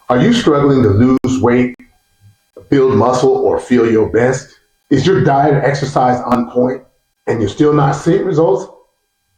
Are you struggling to lose weight, build muscle, or feel your best? Is your diet and exercise on point and you're still not seeing results?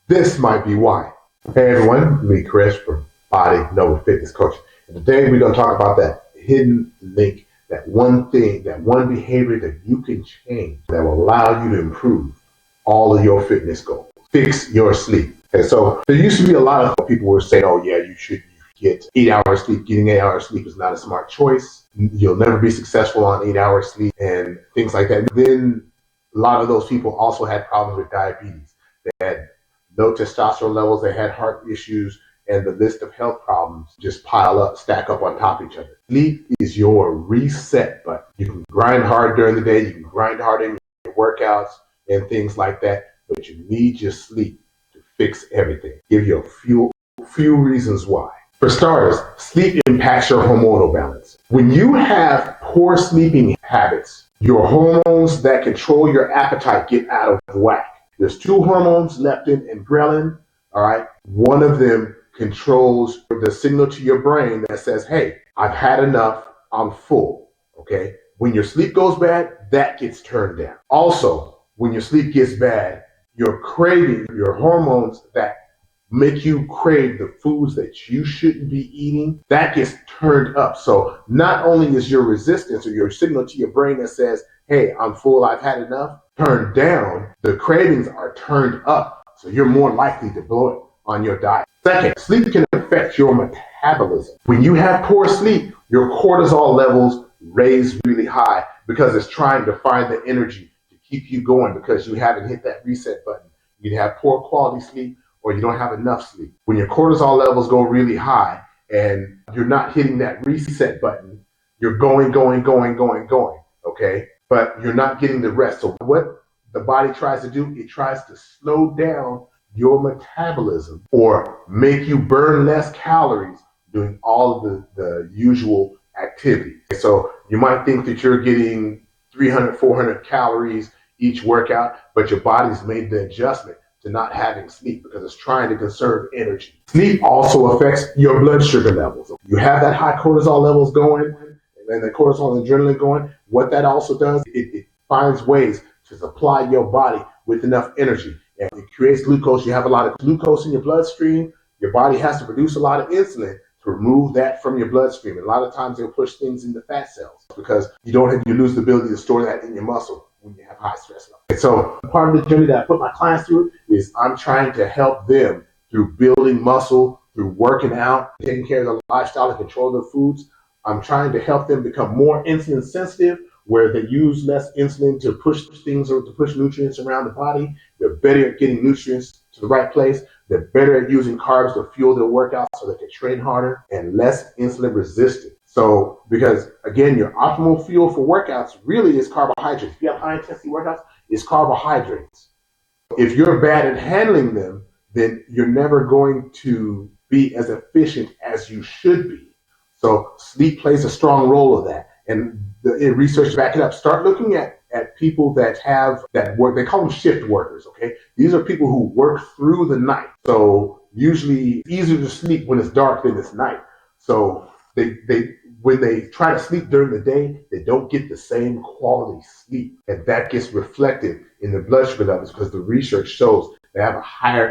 This might be why. Hey everyone, me Chris from Body Nova Fitness Coach. And today we're going to talk about that hidden link, that one thing, that one behavior that you can change that will allow you to improve all of your fitness goals. Fix your sleep. And so there used to be a lot of people who were saying, oh yeah, you should get 8 hours sleep. Getting 8 hours sleep is not a smart choice. You'll never be successful on 8 hours sleep and things like that. Then a lot of those people also had problems with diabetes. They had low testosterone levels, they had heart issues, and the list of health problems just pile up, stack up on top of each other. Sleep is your reset button. You can grind hard during the day, you can grind hard in your workouts and things like that, but you need your sleep to fix everything. Give you a few reasons why. For starters, sleep impacts your hormonal balance. When you have poor sleeping habits, your hormones that control your appetite get out of whack. There's two hormones, leptin and ghrelin, all right? One of them controls the signal to your brain that says, hey, I've had enough, I'm full, okay? When your sleep goes bad, that gets turned down. Also, when your sleep gets bad, you're craving your hormones that make you crave the foods that you shouldn't be eating, that gets turned up. So not only is your resistance or your signal to your brain that says, hey, I'm full, I've had enough, turned down, the cravings are turned up. So you're more likely to blow it on your diet. Second, sleep can affect your metabolism. When you have poor sleep, your cortisol levels raise really high because it's trying to find the energy to keep you going because you haven't hit that reset button. You have poor quality sleep or you don't have enough sleep. When your cortisol levels go really high and you're not hitting that reset button, you're going, okay? But you're not getting the rest. So what the body tries to do, it tries to slow down your metabolism or make you burn less calories doing all of the usual activity. So you might think that you're getting 300, 400 calories each workout, but your body's made the adjustment to not having sleep because it's trying to conserve energy. Sleep also affects your blood sugar levels. You have that high cortisol levels going and the cortisol and adrenaline going. What that also does, it finds ways to supply your body with enough energy. And it creates glucose. You have a lot of glucose in your bloodstream. Your body has to produce a lot of insulin to remove that from your bloodstream. And a lot of times they'll push things into fat cells because you lose the ability to store that in your muscle when you have high stress levels. And so part of the journey that I put my clients through is I'm trying to help them through building muscle, through working out, taking care of the lifestyle and control their foods. I'm trying to help them become more insulin sensitive, where they use less insulin to push things or to push nutrients around the body. They're better at getting nutrients to the right place. They're better at using carbs to fuel their workouts so they can train harder and less insulin resistant. So, because again, your optimal fuel for workouts really is carbohydrates. If you have high intensity workouts, it's carbohydrates. If you're bad at handling them, then you're never going to be as efficient as you should be. So sleep plays a strong role of that. And the research back it up. Start looking at people that have that work. They call them shift workers, okay? These are people who work through the night. So usually easier to sleep when it's dark than it's night. So they when they try to sleep during the day, they don't get the same quality sleep. And that gets reflected in their blood sugar levels because the research shows they have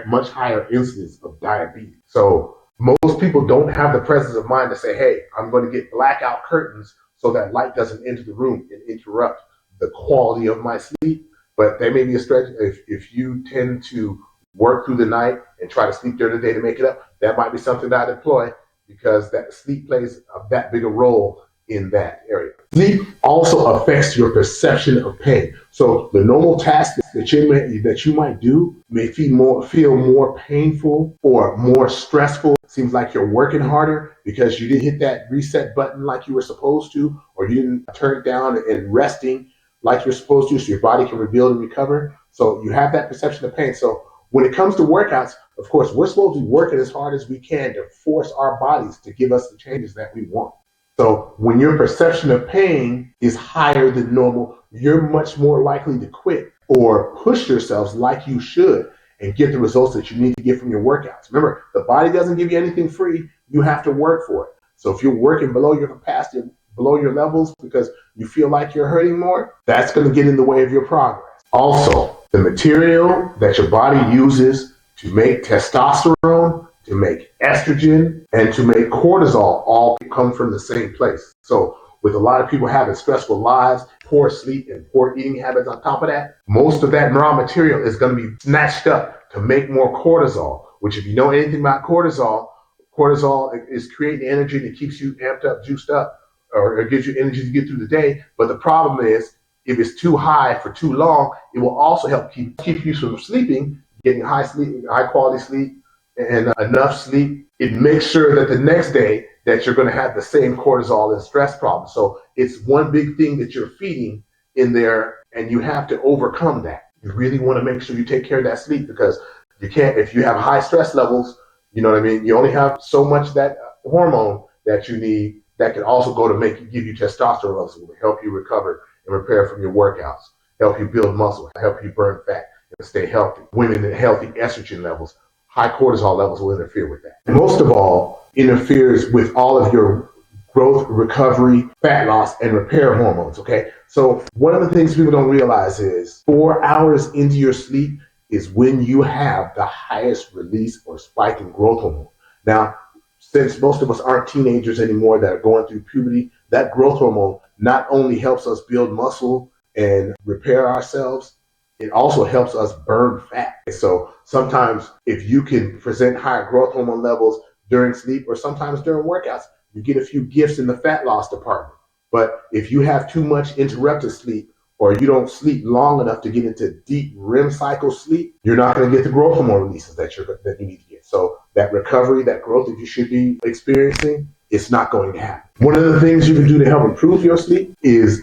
much higher incidence of diabetes. So most people don't have the presence of mind to say, hey, I'm going to get blackout curtains so that light doesn't enter the room and interrupt the quality of my sleep. But there may be a stretch. If you tend to work through the night and try to sleep during the day to make it up, that might be something that I deploy because that sleep plays that big a role in that area. Sleep also affects your perception of pain. So the normal tasks that you might do may feel more painful or more stressful. Seems like you're working harder because you didn't hit that reset button like you were supposed to, or you didn't turn it down and resting like you're supposed to so your body can rebuild and recover. So you have that perception of pain. So when it comes to workouts, of course, we're supposed to be working as hard as we can to force our bodies to give us the changes that we want. So when your perception of pain is higher than normal, you're much more likely to quit or push yourselves like you should and get the results that you need to get from your workouts. Remember, the body doesn't give you anything free. You have to work for it. So if you're working below your capacity, below your levels because you feel like you're hurting more, that's going to get in the way of your progress. Also, the material that your body uses to make testosterone, to make estrogen, and to make cortisol all come from the same place. So with a lot of people having stressful lives, poor sleep, and poor eating habits on top of that, most of that raw material is going to be snatched up to make more cortisol, which if you know anything about cortisol, cortisol is creating energy that keeps you amped up, juiced up, or gives you energy to get through the day. But the problem is, if it's too high for too long, it will also help keep you from sleeping, getting high sleep, high quality sleep, and enough sleep. It makes sure that the next day that you're going to have the same cortisol and stress problem. So it's one big thing that you're feeding in there, and you have to overcome that. You really want to make sure you take care of that sleep, because you can't, if you have high stress levels, you know what I mean? You only have so much that hormone that you need that can also go to give you testosterone levels, will help you recover and repair from your workouts, help you build muscle, help you burn fat and stay healthy. Women in healthy estrogen levels, high cortisol levels will interfere with that. Most of all, interferes with all of your growth, recovery, fat loss, and repair hormones, okay? So one of the things people don't realize is 4 hours into your sleep is when you have the highest release or spike in growth hormone. Now, since most of us aren't teenagers anymore that are going through puberty, that growth hormone not only helps us build muscle and repair ourselves, it also helps us burn fat. So sometimes if you can present higher growth hormone levels during sleep or sometimes during workouts, you get a few gifts in the fat loss department. But if you have too much interrupted sleep, or you don't sleep long enough to get into deep REM cycle sleep, you're not going to get the growth hormone releases that you need to get. So that recovery, that growth that you should be experiencing, it's not going to happen. One of the things you can do to help improve your sleep is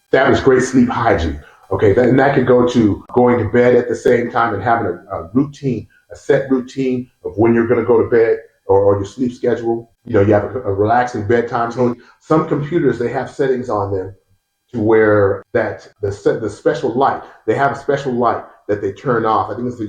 establish great sleep hygiene. Okay, and that could go to going to bed at the same time and having a routine, a set routine of when you're going to go to bed, or your sleep schedule. You know, you have a relaxing bedtime. So some computers, they have settings on them to where that the special light, they have a special light that they turn off. I think it's the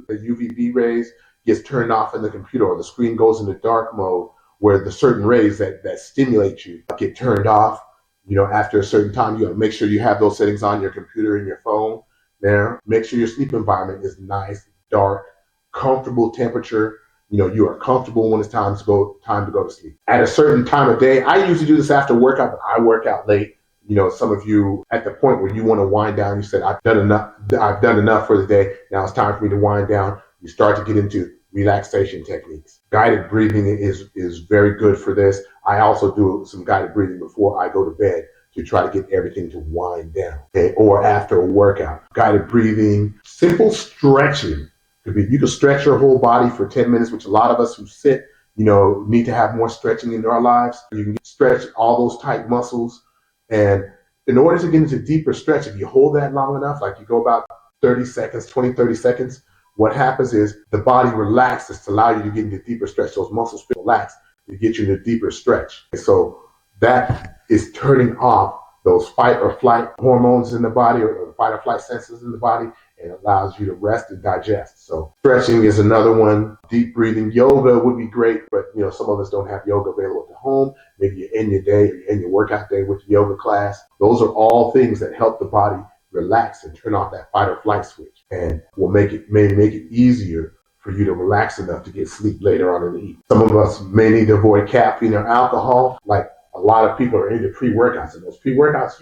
UVB rays gets turned off in the computer, or the screen goes into dark mode, where the certain rays that stimulate you get turned off. You know, after a certain time, you got to make sure you have those settings on your computer and your phone there. Make sure your sleep environment is nice, dark, comfortable temperature. You know, you are comfortable when it's time to go to sleep. At a certain time of day, I usually do this after workout, but I work out late. You know, some of you at the point where you want to wind down, you said, I've done enough for the day. Now it's time for me to wind down. You start to get into relaxation techniques. Guided breathing is very good for this. I also do some guided breathing before I go to bed to try to get everything to wind down, okay? Or after a workout. Guided breathing, simple stretching. You can stretch your whole body for 10 minutes, which a lot of us who sit, you know, need to have more stretching in our lives. You can stretch all those tight muscles. And in order to get into deeper stretch, if you hold that long enough, like you go about 30 seconds, what happens is the body relaxes to allow you to get into deeper stretch. Those muscles feel relaxed to get you into deeper stretch. And so that is turning off those fight or flight hormones in the body, or the fight or flight senses in the body, and allows you to rest and digest. So stretching is another one. Deep breathing. Yoga would be great, but you know, some of us don't have yoga available at home. Maybe you end your day or you end your workout day with your yoga class. Those are all things that help the body relax and turn off that fight or flight switch, and will make it easier for you to relax enough to get sleep later on in the evening. Some of us may need to avoid caffeine or alcohol. Like a lot of people are into pre-workouts, and those pre-workouts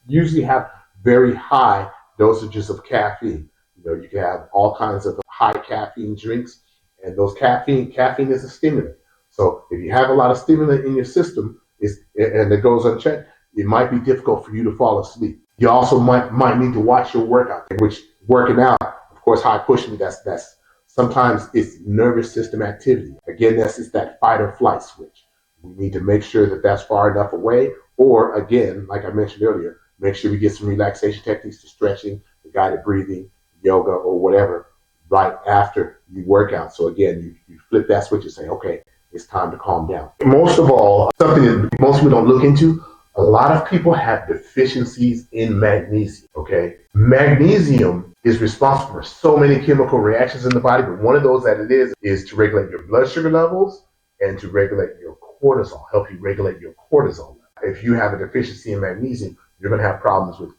usually have very high dosages of caffeine. You know, you can have all kinds of high caffeine drinks, and those caffeine is a stimulant. So if you have a lot of stimulant in your system, and it goes unchecked, it might be difficult for you to fall asleep. You also might need to watch your workout, which working out, of course, high pushing, that's sometimes it's nervous system activity. Again, it's that fight or flight switch. We need to make sure that that's far enough away, or again, like I mentioned earlier, make sure we get some relaxation techniques, to stretching, the guided breathing, yoga, or whatever, right after you work out. So again, you flip that switch and say, okay, it's time to calm down. Most of all, something that most people don't look into, a lot of people have deficiencies in magnesium, okay? Magnesium is responsible for so many chemical reactions in the body, but one of those that it is to regulate your blood sugar levels and to regulate your cortisol, help you regulate your cortisol. If you have a deficiency in magnesium, you're going to have problems with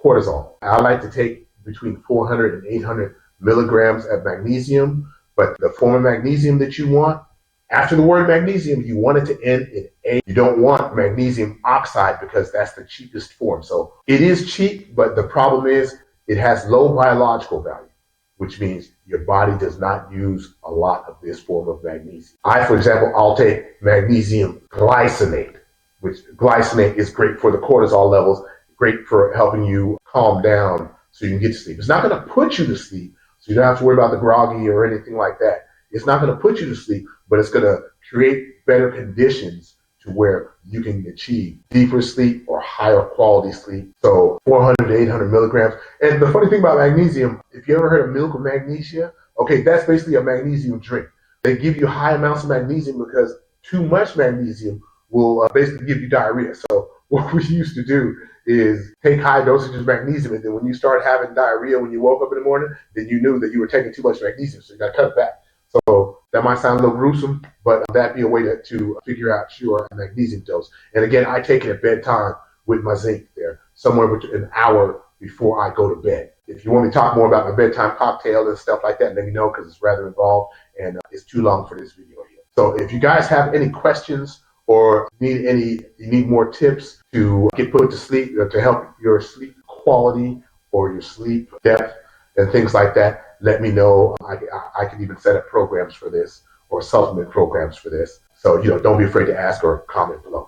cortisol. I like to take between 400 and 800 milligrams of magnesium, but the form of magnesium that you want, after the word magnesium, you want it to end in A. You don't want magnesium oxide because that's the cheapest form. So it is cheap, but the problem is it has low biological value, which means your body does not use a lot of this form of magnesium. For example, I'll take magnesium glycinate, which glycinate is great for the cortisol levels, great for helping you calm down so you can get to sleep. It's not going to put you to sleep, so you don't have to worry about the groggy or anything like that. It's not going to put you to sleep, but it's going to create better conditions to where you can achieve deeper sleep or higher quality sleep. So 400 to 800 milligrams. And the funny thing about magnesium, if you ever heard of milk of magnesia, okay, that's basically a magnesium drink. They give you high amounts of magnesium because too much magnesium will basically give you diarrhea. So what we used to do is take high dosages of magnesium, and then when you start having diarrhea when you woke up in the morning, then you knew that you were taking too much magnesium, so you got to cut it back. So that might sound a little gruesome, but that'd be a way to figure out your magnesium dose. And again, I take it at bedtime with my zinc there, somewhere between an hour before I go to bed. If you want me to talk more about my bedtime cocktail and stuff like that, let me know, because it's rather involved and it's too long for this video here. So if you guys have any questions or you need more tips to get put to sleep, to help your sleep quality or your sleep depth and things like that, let me know. I can even set up programs for this or supplement programs for this. So, don't be afraid to ask or comment below.